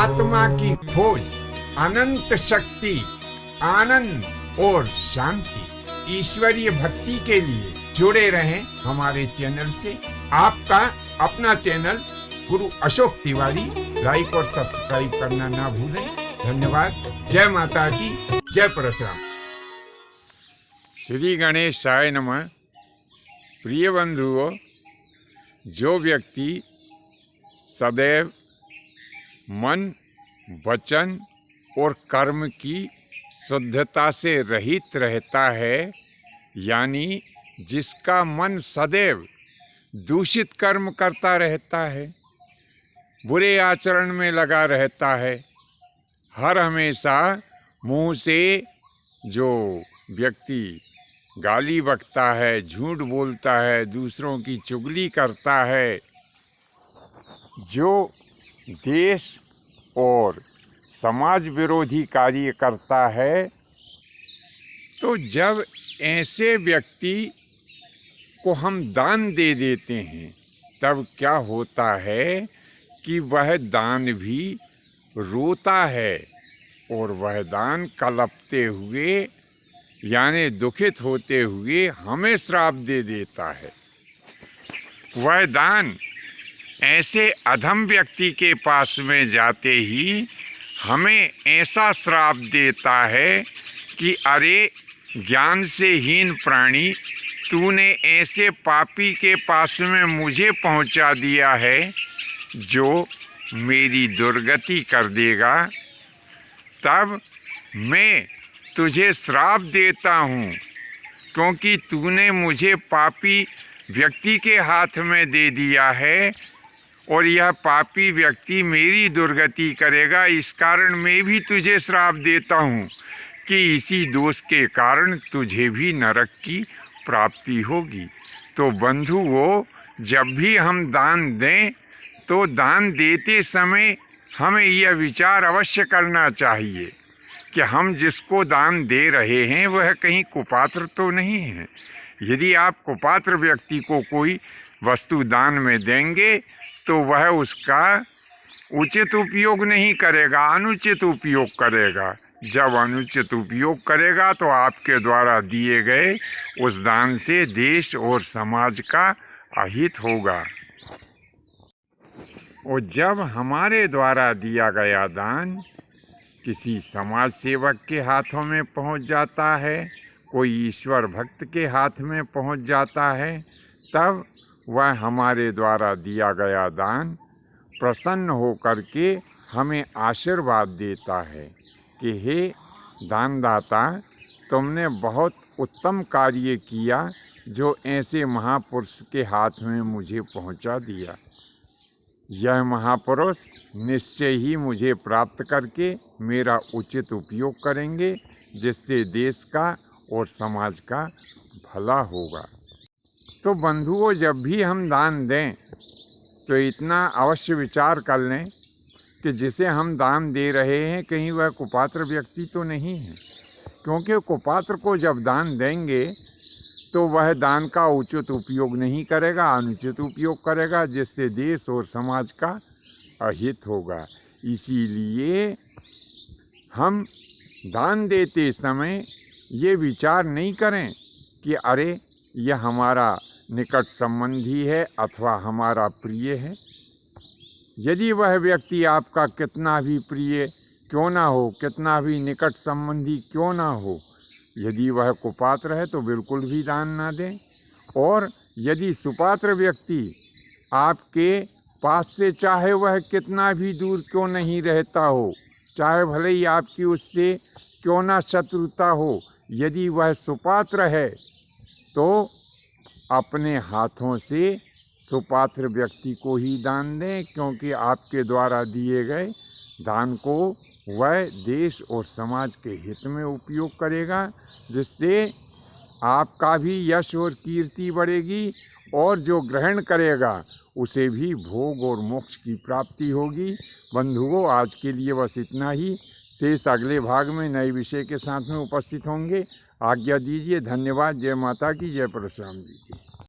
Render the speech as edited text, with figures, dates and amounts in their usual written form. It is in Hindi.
आत्मा की खोज, अनंत शक्ति, आनंद और शांति, ईश्वरीय भक्ति के लिए जुड़े रहें हमारे चैनल से। आपका अपना चैनल गुरु अशोक तिवारी, लाइक और सब्सक्राइब करना ना भूलें। धन्यवाद। जय माता की, जय परशुराम। श्री गणेशाय नमः। प्रिय बंधुओं, जो व्यक्ति सदैव मन, वचन और कर्म की शुद्धता से रहित रहता है, यानी जिसका मन सदैव दूषित कर्म करता रहता है, बुरे आचरण में लगा रहता है, हर हमेशा मुंह से जो व्यक्ति गाली बकता है, झूठ बोलता है, दूसरों की चुगली करता है, जो देश और समाज विरोधी कार्य करता है, तो जब ऐसे व्यक्ति को हम दान दे देते हैं, तब क्या होता है कि वह दान भी रोता है और वह दान कलपते हुए यानी दुखित होते हुए हमें श्राप दे देता है। वह दान ऐसे अधम व्यक्ति के पास में जाते ही हमें ऐसा श्राप देता है कि अरे ज्ञान से हीन प्राणी, तूने ऐसे पापी के पास में मुझे पहुंचा दिया है जो मेरी दुर्गति कर देगा। तब मैं तुझे श्राप देता हूँ, क्योंकि तूने मुझे पापी व्यक्ति के हाथ में दे दिया है और यह पापी व्यक्ति मेरी दुर्गति करेगा। इस कारण मैं भी तुझे श्राप देता हूँ कि इसी दोष के कारण तुझे भी नरक की प्राप्ति होगी। तो बंधुओं, जब भी हम दान दें तो दान देते समय हमें यह विचार अवश्य करना चाहिए कि हम जिसको दान दे रहे हैं वह कहीं कुपात्र तो नहीं है। यदि आप कुपात्र व्यक्ति को कोई वस्तु दान में देंगे तो वह उसका उचित उपयोग नहीं करेगा, अनुचित उपयोग करेगा। जब अनुचित उपयोग करेगा तो आपके द्वारा दिए गए उस दान से देश और समाज का अहित होगा। और जब हमारे द्वारा दिया गया दान किसी समाज सेवक के हाथों में पहुंच जाता है, कोई ईश्वर भक्त के हाथ में पहुंच जाता है, तब वह हमारे द्वारा दिया गया दान प्रसन्न होकर के हमें आशीर्वाद देता है कि हे दानदाता, तुमने बहुत उत्तम कार्य किया जो ऐसे महापुरुष के हाथ में मुझे पहुंचा दिया। यह महापुरुष निश्चय ही मुझे प्राप्त करके मेरा उचित उपयोग करेंगे, जिससे देश का और समाज का भला होगा। तो बंधुओं, जब भी हम दान दें तो इतना अवश्य विचार कर लें कि जिसे हम दान दे रहे हैं कहीं वह कुपात्र व्यक्ति तो नहीं है, क्योंकि कुपात्र को जब दान देंगे तो वह दान का उचित उपयोग नहीं करेगा, अनुचित उपयोग करेगा, जिससे देश और समाज का अहित होगा। इसीलिए हम दान देते समय ये विचार नहीं करें कि अरे यह हमारा निकट संबंधी है अथवा हमारा प्रिय है। यदि वह व्यक्ति आपका कितना भी प्रिय क्यों ना हो, कितना भी निकट संबंधी क्यों ना हो, यदि वह कुपात्र है तो बिल्कुल भी दान ना दें। और यदि सुपात्र व्यक्ति आपके पास से चाहे वह कितना भी दूर क्यों नहीं रहता हो, चाहे भले ही आपकी उससे क्यों ना शत्रुता हो, यदि वह सुपात्र है तो अपने हाथों से सुपात्र व्यक्ति को ही दान दें, क्योंकि आपके द्वारा दिए गए दान को वह देश और समाज के हित में उपयोग करेगा, जिससे आपका भी यश और कीर्ति बढ़ेगी और जो ग्रहण करेगा उसे भी भोग और मोक्ष की प्राप्ति होगी। बंधुओं, आज के लिए बस इतना ही। शेष अगले भाग में नए विषय के साथ में उपस्थित होंगे। आज्ञा दीजिए। धन्यवाद। जय माता की, जय परशुराम जी की।